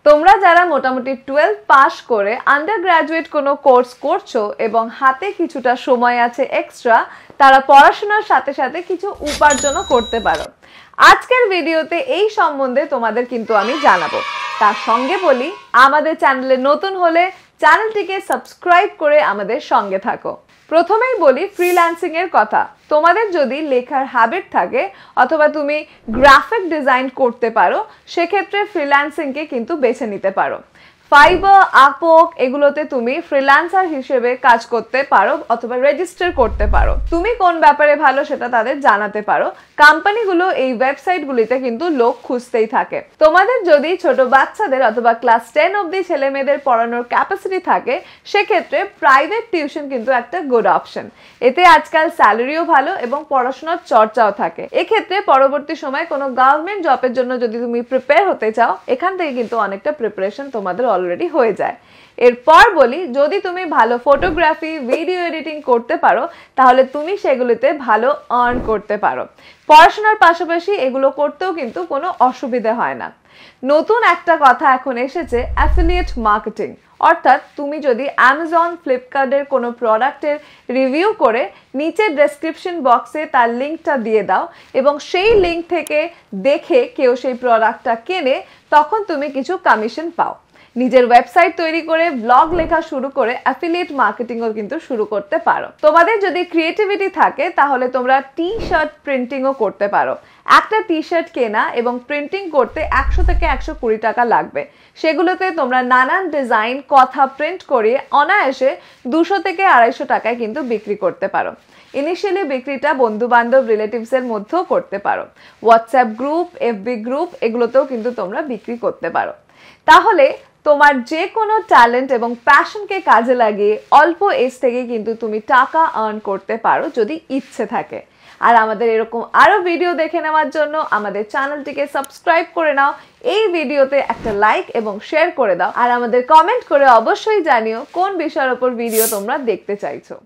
তোমরা যারা মোটামুটি 12 পাস করে আন্ডার গ্র্যাজুয়েট কোনো কোর্স করছো এবং হাতে কিছুটা সময় আছে এক্সট্রা, তারা পড়াশোনার সাথে সাথে কিছু উপার্জনও করতে পারো। আজকের ভিডিওতে এই সম্বন্ধে তোমাদের কিন্তু আমি জানাবো। তার সঙ্গে বলি, আমাদের চ্যানেলে নতুন হলে চ্যানেলটিকে সাবস্ক্রাইব করে আমাদের সঙ্গে থাকো। প্রথমেই বলি ফ্রিল্যান্সিং এর কথা। তোমাদের যদি লেখার হ্যাবিট থাকে অথবা তুমি গ্রাফিক ডিজাইন করতে পারো, সেক্ষেত্রে ফ্রিল্যান্সিংকে কিন্তু বেছে নিতে পারো। ফাইবার, আপওয়ার্ক এগুলোতে তুমি ফ্রিল্যান্সার হিসেবে কাজ করতে পারো অথবা রেজিস্টার করতে পারো। তুমি কোন ব্যাপারে ভালো সেটা তাদের জানাতে পারো। কোম্পানিগুলো এই ওয়েবসাইটগুলিতে কিন্তু লোক খুঁজতেই থাকে। তোমাদের যদি ছোট বাচ্চাদের অথবা ক্লাস 10 অবধি ছেলে মেয়েদের পড়ানোর ক্যাপাসিটি থাকে, সেক্ষেত্রে প্রাইভেট টিউশন কিন্তু একটা গুড অপশন। এতে আজকাল স্যালারিও ভালো এবং পড়াশোনার চর্চাও থাকে। এক্ষেত্রে পরবর্তী সময় কোনো গভর্নমেন্ট জবের জন্য যদি তুমি প্রিপেয়ার হতে চাও, এখান থেকে কিন্তু অনেকটা প্রিপারেশন তোমাদের অলরেডি হয়ে যায়। এরপর বলি, যদি তুমি ভালো ফটোগ্রাফি, ভিডিও এডিটিং করতে পারো, তাহলে তুমি সেগুলিতে ভালো আর্ন করতে পারো। পড়াশোনার পাশাপাশি এগুলো করতেও কিন্তু কোনো অসুবিধা হয় না। নতুন একটা কথা এখন এসেছে, অ্যাফিলিয়েট মার্কেটিং। অর্থাৎ তুমি যদি অ্যামাজন, ফ্লিপকার্টের কোনো প্রোডাক্টের রিভিউ করে নিচে ডেসক্রিপশন বক্সে তার লিঙ্কটা দিয়ে দাও এবং সেই লিঙ্ক থেকে দেখে কেউ সেই প্রোডাক্টটা কেনে, তখন তুমি কিছু কমিশন পাও। নিজের ওয়েবসাইট তৈরি করে ব্লগ লেখা শুরু করে অ্যাফিলিয়েট মার্কেটিংও কিন্তু শুরু করতে পারো। তোমাদের যদি ক্রিয়েটিভিটি থাকে, তাহলে তোমরা টি শার্ট প্রিন্টিংও করতে পারো। একটা টি শার্ট কেনা এবং প্রিন্টিং করতে 100 থেকে 120 টাকা লাগবে। সেগুলোতে তোমরা নানান ডিজাইন, কথা প্রিন্ট করিয়ে অনায়াসে 200 থেকে 250 টাকায় কিন্তু বিক্রি করতে পারো। ইনিশিয়ালি বিক্রিটা বন্ধু বান্ধব, রিলেটিভসের মধ্যেও করতে পারো। হোয়াটসঅ্যাপ গ্রুপ, এফবি গ্রুপ এগুলোতেও কিন্তু তোমরা বিক্রি করতে পারো। তাহলে তোমার যে কোনো ট্যালেন্ট এবং প্যাশনকে কাজে লাগিয়ে অল্প এজ থেকে কিন্তু তুমি টাকা আর্ন করতে পারো, যদি ইচ্ছে থাকে। আর আমাদের এরকম আরো ভিডিও দেখে নেওয়ার জন্য আমাদের চ্যানেলটিকে সাবস্ক্রাইব করে নাও। এই ভিডিওতে একটা লাইক এবং শেয়ার করে দাও। আর আমাদের কমেন্ট করে অবশ্যই জানিও কোন বিষয়ের উপর ভিডিও তোমরা দেখতে চাইছো।